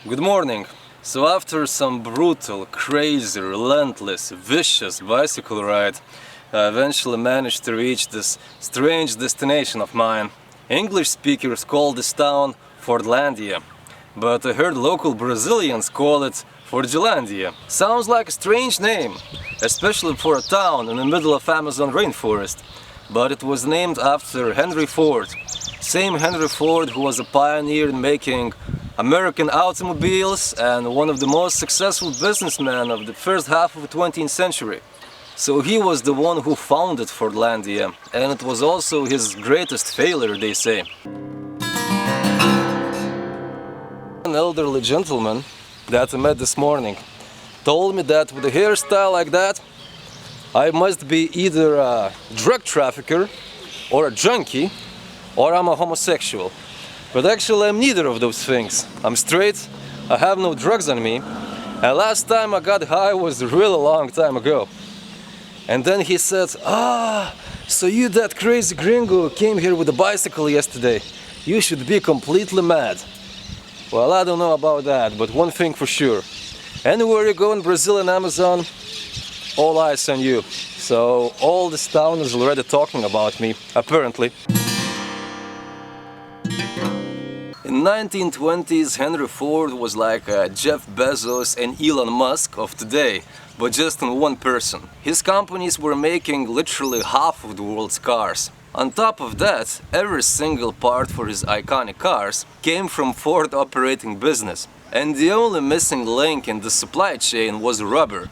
Good morning. So after some brutal, crazy, relentless, vicious bicycle ride, I eventually managed to reach this strange destination of mine. English speakers call this town Fordlândia, but I heard local Brazilians call it Fordlândia. Sounds like a strange name, especially for a town in the middle of Amazon rainforest. But it was named after Henry Ford. Same Henry Ford who was a pioneer in making American automobiles and one of the most successful businessmen of the first half of the 20th century. So he was the one who founded Fordlândia, and it was also his greatest failure, they say. An elderly gentleman that I met this morning told me that with a hairstyle like that, I must be either a drug trafficker or a junkie, or I'm a homosexual. But actually I'm neither of those things. I'm straight, I have no drugs on me, and last time I got high was a really long time ago. And then he said, so you that crazy gringo came here with a bicycle yesterday. You should be completely mad. Well, I don't know about that, but one thing for sure. Anywhere you go in Brazil and Amazon, all eyes on you. So all this town is already talking about me, apparently. In 1920s, Henry Ford was like Jeff Bezos and Elon Musk of today, but just in one person. His companies were making literally half of the world's cars. On top of that, every single part for his iconic cars came from Ford operating business. And the only missing link in the supply chain was rubber.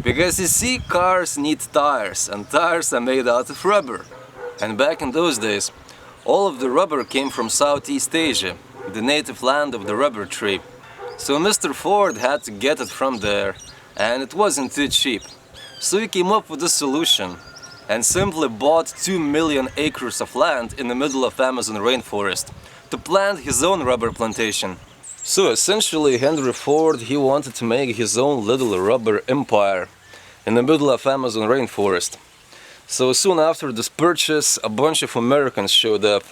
Because you see, cars need tires, and tires are made out of rubber. And back in those days, all of the rubber came from Southeast Asia, the native land of the rubber tree. So Mr. Ford had to get it from there, and it wasn't too cheap. So he came up with a solution and simply bought 2 million acres of land in the middle of Amazon rainforest to plant his own rubber plantation. So essentially Henry Ford, he wanted to make his own little rubber empire in the middle of Amazon rainforest. So soon after this purchase, a bunch of Americans showed up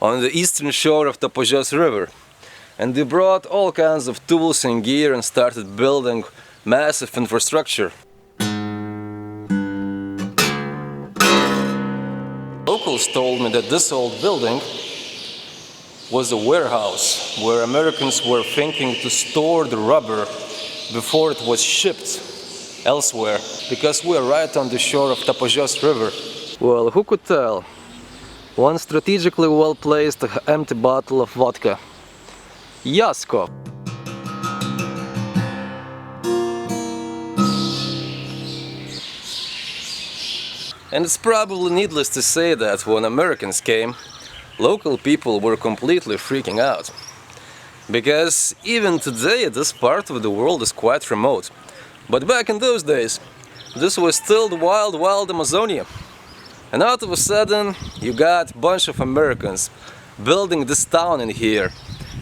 on the eastern shore of Tapajós River, and they brought all kinds of tools and gear and started building massive infrastructure. Locals told me that this old building was a warehouse where Americans were thinking to store the rubber before it was shipped elsewhere, because we're right on the shore of Tapajós River. Well, who could tell? One strategically well-placed empty bottle of vodka. Yasko! And it's probably needless to say that when Americans came, local people were completely freaking out. Because even today this part of the world is quite remote. But back in those days, this was still the wild, wild Amazonia. And out of a sudden, you got a bunch of Americans building this town in here.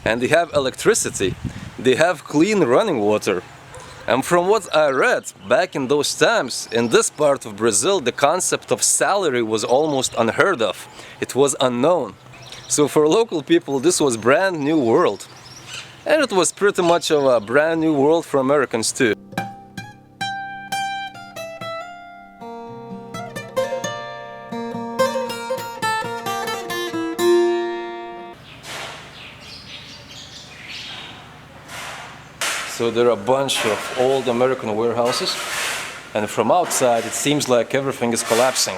And they have electricity, they have clean running water. And from what I read, back in those times, in this part of Brazil, the concept of salary was almost unheard of. It was unknown. So for local people, this was a brand new world. And it was pretty much of a brand new world for Americans too. So there are a bunch of old American warehouses, and from outside it seems like everything is collapsing.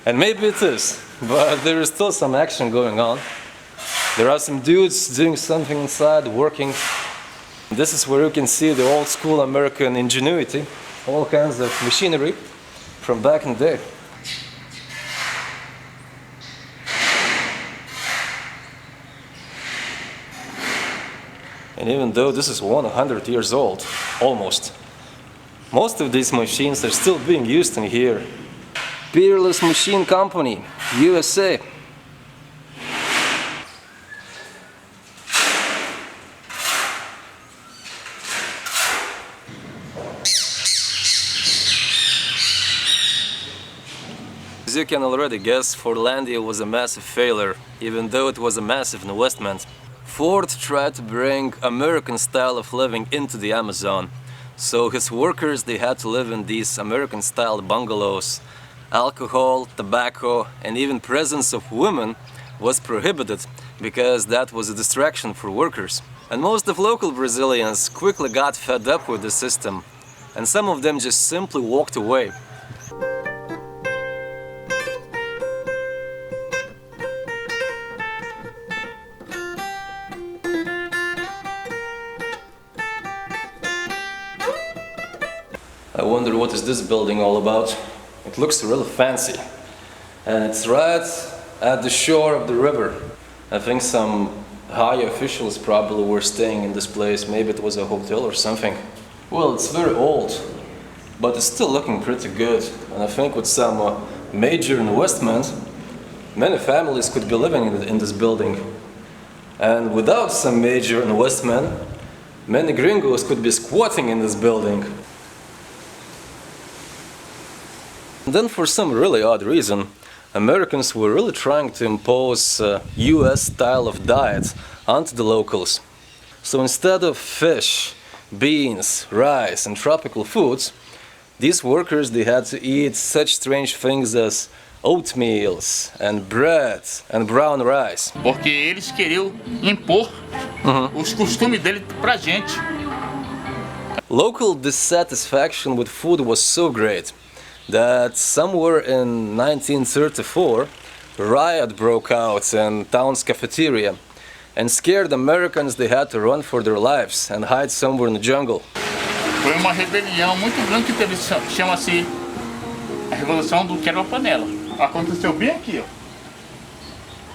And maybe it is, but there is still some action going on. There are some dudes doing something inside, working. This is where you can see the old school American ingenuity, all kinds of machinery from back in the day. And even though this is 100 years old, almost, most of these machines are still being used in here. Peerless Machine Company, USA. As you can already guess, Fordlândia was a massive failure, even though it was a massive investment. Ford tried to bring American style of living into the Amazon. So his workers, they had to live in these American style bungalows. Alcohol, tobacco, and even presence of women was prohibited because that was a distraction for workers. And most of local Brazilians quickly got fed up with the system, and some of them just simply walked away. I wonder what is this building all about. It looks really fancy, and it's right at the shore of the river. I think some high officials probably were staying in this place. Maybe it was a hotel or something. Well, it's very old, but it's still looking pretty good. And I think with some major investment, many families could be living in this building. And without some major investment, many gringos could be squatting in this building. And then for some really odd reason, Americans were really trying to impose US style of diet onto the locals. So instead of fish, beans, rice and tropical foods, these workers, they had to eat such strange things as oatmeals and bread and brown rice. Porque eles queriam impor os costumes dele pra gente. Local dissatisfaction with food was so great that somewhere in 1934, a riot broke out in town's cafeteria, and scared Americans, they had to run for their lives and hide somewhere in the jungle. Foi uma rebelião muito grande que teve, chama-se a Revolução do Quero a Panela. Aconteceu bem aqui, ó.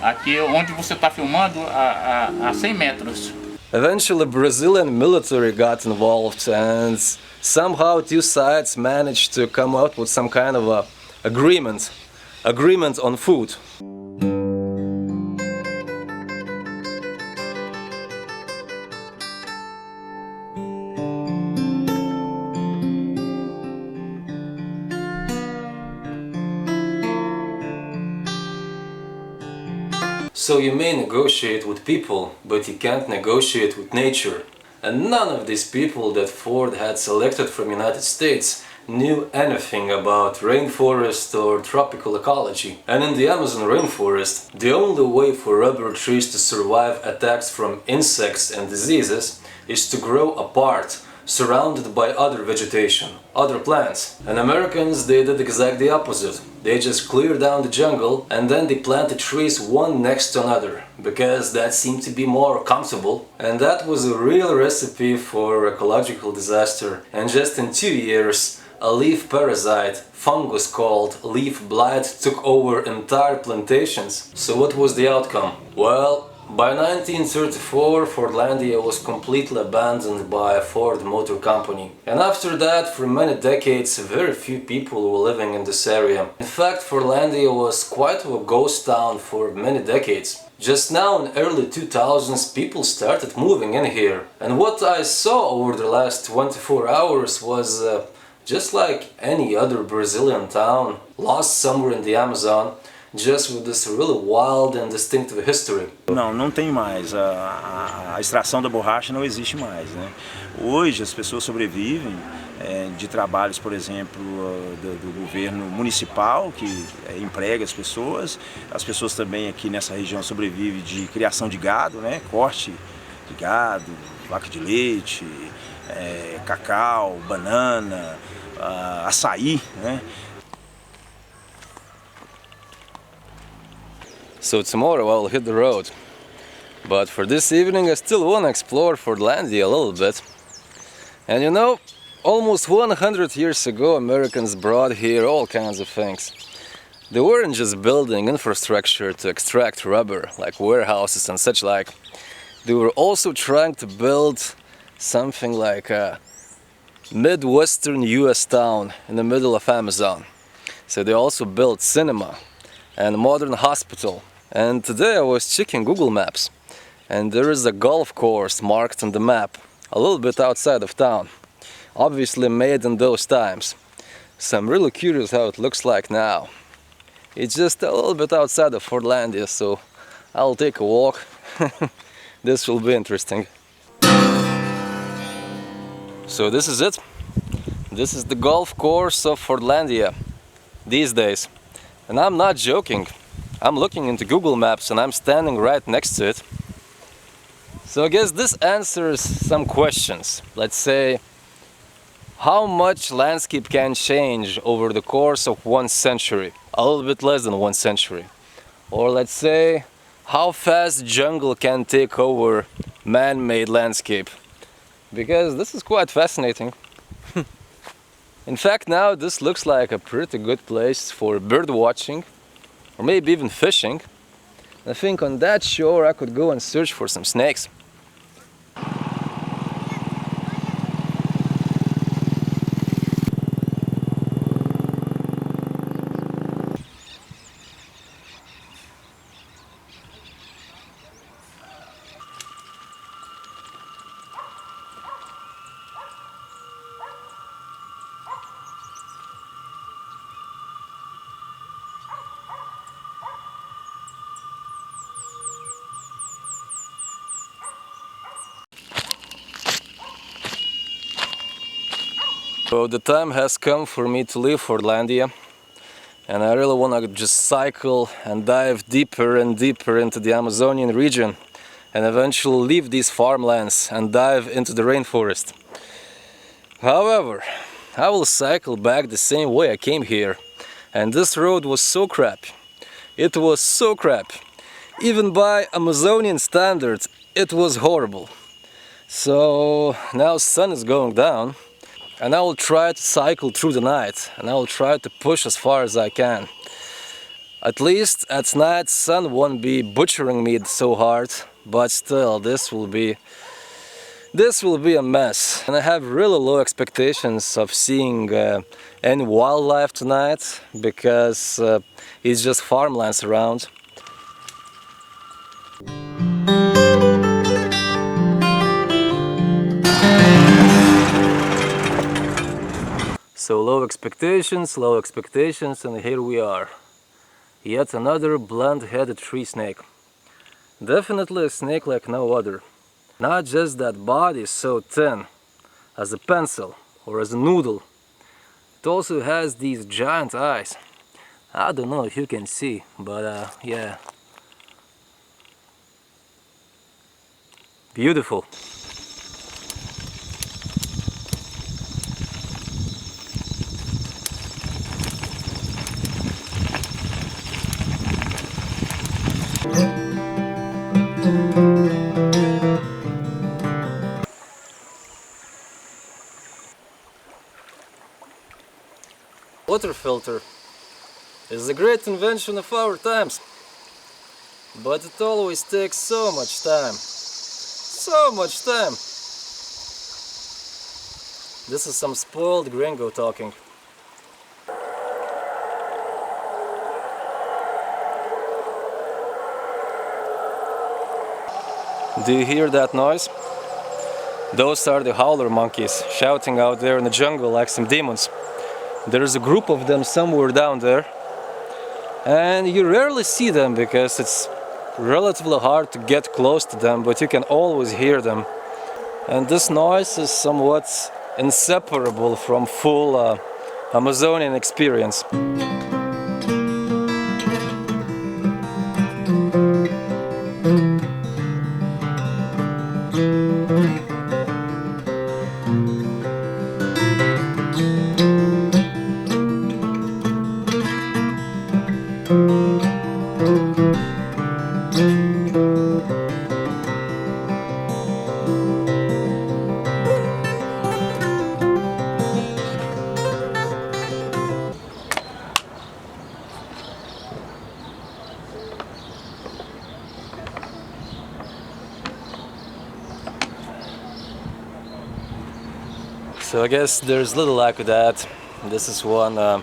Aqui onde você está filmando a 100 metros. Eventually, Brazilian military got involved, and somehow two sides managed to come out with some kind of a agreement on food. So you may negotiate with people, but you can't negotiate with nature. And none of these people that Ford had selected from United States knew anything about rainforest or tropical ecology. And in the Amazon rainforest, the only way for rubber trees to survive attacks from insects and diseases is to grow apart, surrounded by other vegetation, other plants. And Americans, they did exactly the opposite. They just cleared down the jungle and then they planted trees one next to another, because that seemed to be more comfortable. And that was a real recipe for ecological disaster. And just in 2 years, a leaf parasite, fungus called leaf blight, took over entire plantations. So what was the outcome? Well, by 1934, Fordlândia was completely abandoned by a Ford Motor Company. And after that, for many decades, very few people were living in this area. In fact, Fordlândia was quite a ghost town for many decades. Just now, in early 2000s, people started moving in here. And what I saw over the last 24 hours was just like any other Brazilian town, lost somewhere in the Amazon, just with this really wild and distinctive history. Não tem mais. A extração da borracha não existe mais, né? Hoje as pessoas sobrevivem de trabalhos, por exemplo, do governo municipal, que emprega as pessoas. As pessoas também aqui nessa região sobrevivem de criação de gado, né? Corte de gado, vaca de leite, cacau, banana, açaí, né? So tomorrow I'll hit the road. But for this evening I still want to explore Fordlândia a little bit. And you know, almost 100 years ago Americans brought here all kinds of things. They weren't just building infrastructure to extract rubber, like warehouses and such like. They were also trying to build something like a Midwestern US town in the middle of Amazon. So they also built cinema and a modern hospital. And today I was checking Google Maps, and there is a golf course marked on the map a little bit outside of town, obviously made in those times. So I'm really curious how it looks like now. It's just a little bit outside of Fordlândia, so I'll take a walk This will be interesting. So this is it. This is the golf course of Fordlândia these days. And I'm not joking. I'm looking into Google Maps and I'm standing right next to it. So I guess this answers some questions. Let's say, how much landscape can change over the course of 1 century? A little bit less than 1 century. Or let's say, how fast jungle can take over man-made landscape? Because this is quite fascinating. In fact, now this looks like a pretty good place for bird watching, or maybe even fishing. I think on that shore I could go and search for some snakes. So the time has come for me to leave Fordlândia, and I really want to just cycle and dive deeper and deeper into the Amazonian region and eventually leave these farmlands and dive into the rainforest. However, I will cycle back the same way I came here, and this road was so crap. It was so crap. Even by Amazonian standards, it was horrible. So now sun is going down, and I will try to cycle through the night, and I will try to push as far as I can. At least at night sun won't be butchering me so hard, but still this will be a mess. And I have really low expectations of seeing any wildlife tonight, because it's just farmlands around. So low expectations, and here we are. Yet another blunt-headed tree snake. Definitely a snake like no other. Not just that body is so thin, as a pencil or as a noodle. It also has these giant eyes. I don't know if you can see, but yeah. Beautiful. Water filter is a great invention of our times, but it always takes so much time. So much time! This is some spoiled gringo talking. Do you hear that noise? Those are the howler monkeys shouting out there in the jungle like some demons. There's a group of them somewhere down there, and you rarely see them because it's relatively hard to get close to them, but you can always hear them. And this noise is somewhat inseparable from full Amazonian experience. So I guess there's little I could add. This is one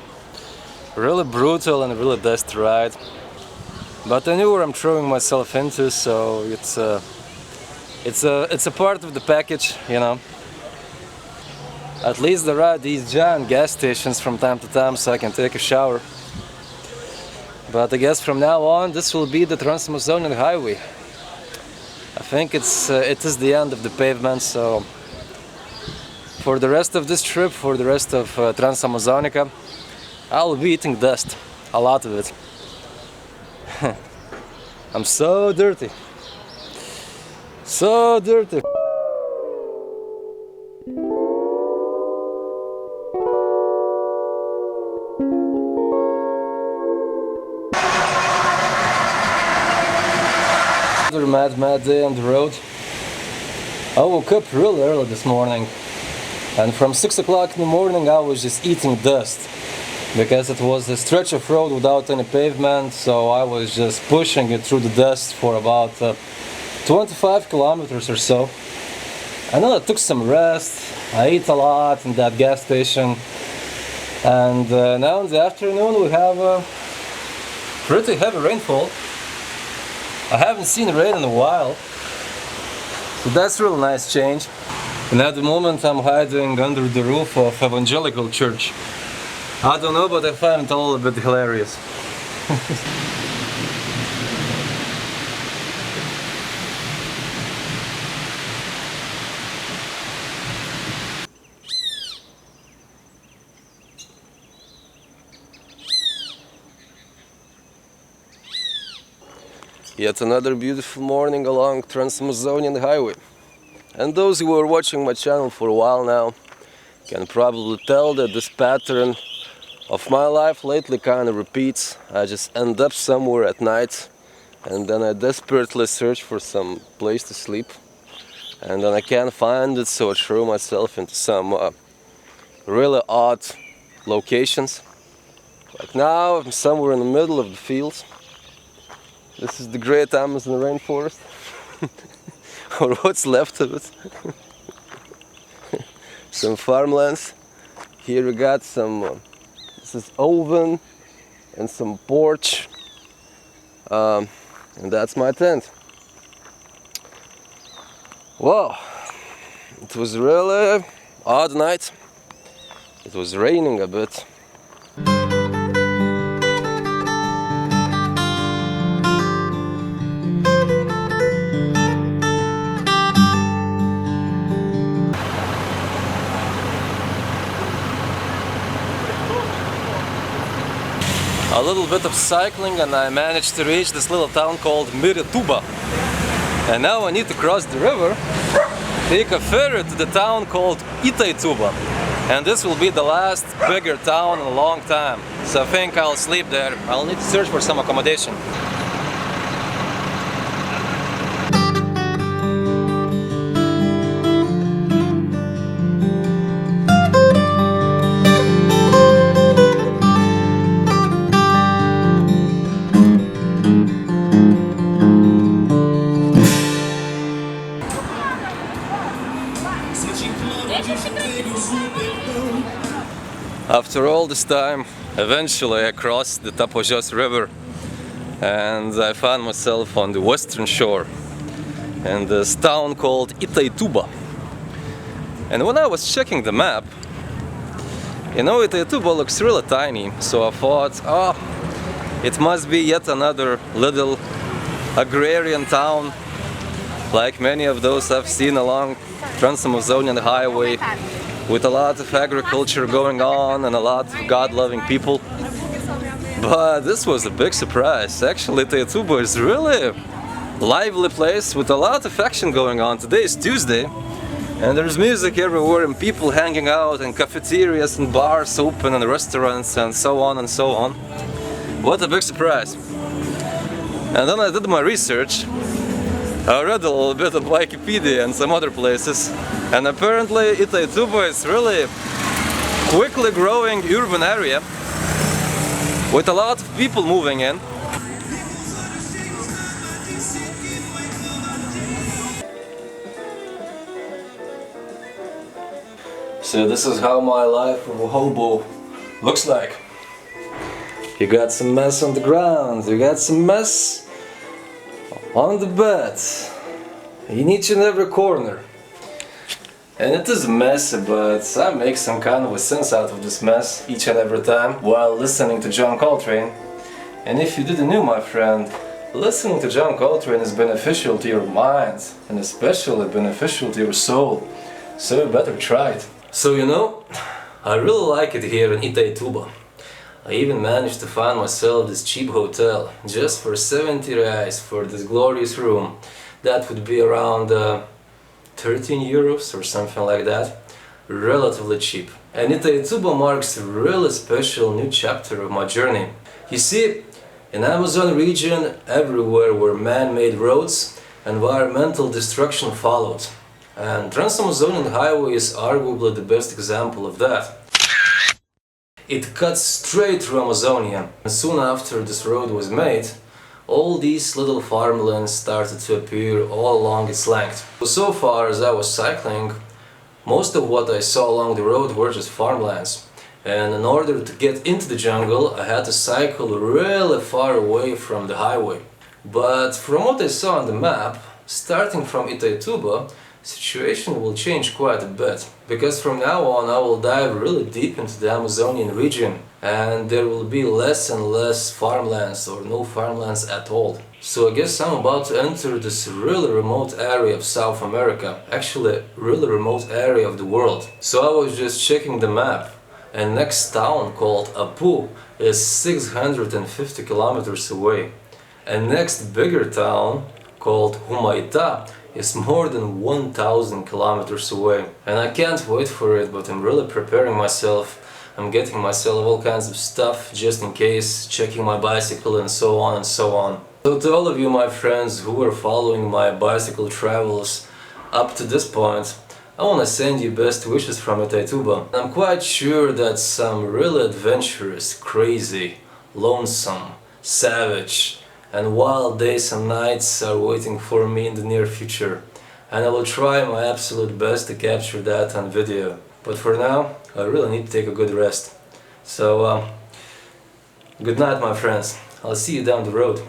really brutal and really dusty ride. But I knew where I'm throwing myself into, so it's a part of the package, you know. At least there are these giant gas stations from time to time, so I can take a shower. But I guess from now on, this will be the Trans-Amazonian Highway. I think it is the end of the pavement, so for the rest of this trip, for the rest of Trans-Amazonica, I'll be eating dust, a lot of it. I'm so dirty. So dirty. Another mad day on the road. I woke up really early this morning, and from 6 o'clock in the morning I was just eating dust because it was a stretch of road without any pavement, so I was just pushing it through the dust for about 25 kilometers or so. And then I took some rest. I ate a lot in that gas station, and now in the afternoon we have a pretty heavy rainfall. I haven't seen rain in a while, so that's a really nice change. And at the moment I'm hiding under the roof of evangelical church. I don't know, but I find it a little bit hilarious. Yet another beautiful morning along Trans-Amazonian Highway. And those who are watching my channel for a while now can probably tell that this pattern of my life lately kind of repeats. I just end up somewhere at night, and then I desperately search for some place to sleep, and then I can't find it, so I throw myself into some really odd locations. Like now I'm somewhere in the middle of the fields. This is the great Amazon rainforest, or what's left of it. Some farmlands. Here we got some, this is oven and some porch, and that's my tent. Wow, it was a really odd night. It was raining a bit. A little bit of cycling and I managed to reach this little town called Mirituba. And now I need to cross the river, take a ferry to the town called Itaituba. And this will be the last bigger town in a long time. So I think I'll sleep there. I'll need to search for some accommodation. After all this time, eventually I crossed the Tapajós River and I found myself on the western shore in this town called Itaituba. And when I was checking the map, you know, Itaituba looks really tiny, so I thought, oh, it must be yet another little agrarian town like many of those I've seen along Trans-Amazonian Highway, with a lot of agriculture going on and a lot of God-loving people. But this was a big surprise. Actually, Itaituba is really a lively place with a lot of action going on. Today is Tuesday, and there's music everywhere and people hanging out and cafeterias and bars open and restaurants and so on and so on. What a big surprise. And then I did my research. I read a little bit of Wikipedia and some other places, and apparently Itaituba is really quickly growing urban area with a lot of people moving in. So this is how my life of a hobo looks like. You got some mess on the ground, you got some mess on the bed, in each and every corner. And it is messy, but I make some kind of a sense out of this mess each and every time while listening to John Coltrane. And if you didn't know, my friend, Listening to John Coltrane is beneficial to your mind and especially beneficial to your soul, so you better try it. So you know, I really like it here in Itaituba. I even managed to find myself this cheap hotel just for 70 reais for this glorious room. That would be around 13 euros or something like that. Relatively cheap. And Itaituba marks a really special new chapter of my journey. You see, in Amazon region, everywhere were man-made roads, environmental destruction followed. And Trans-Amazonian Highway is arguably the best example of that. It cuts straight through Amazonia, and soon after this road was made, all these little farmlands started to appear all along its length. So far as I was cycling, most of what I saw along the road were just farmlands. And in order to get into the jungle, I had to cycle really far away from the highway. But from what I saw on the map, starting from Itaituba, situation will change quite a bit. Because from now on I will dive really deep into the Amazonian region and there will be less and less farmlands or no farmlands at all. So I guess I'm about to enter this really remote area of South America, actually really remote area of the world. So I was just checking the map and next town called Apu is 650 kilometers away. And next bigger town called Humaitá is more than 1000 kilometers away. And I can't wait for it, but I'm really preparing myself. I'm getting myself all kinds of stuff just in case, checking my bicycle and so on and so on. So to all of you my friends who are following my bicycle travels up to this point, I want to send you best wishes from Itaituba. I'm quite sure that some really adventurous, crazy, lonesome, savage and wild days and nights are waiting for me in the near future. And I will try my absolute best to capture that on video. But for now, I really need to take a good rest. So, good night my friends. I'll see you down the road.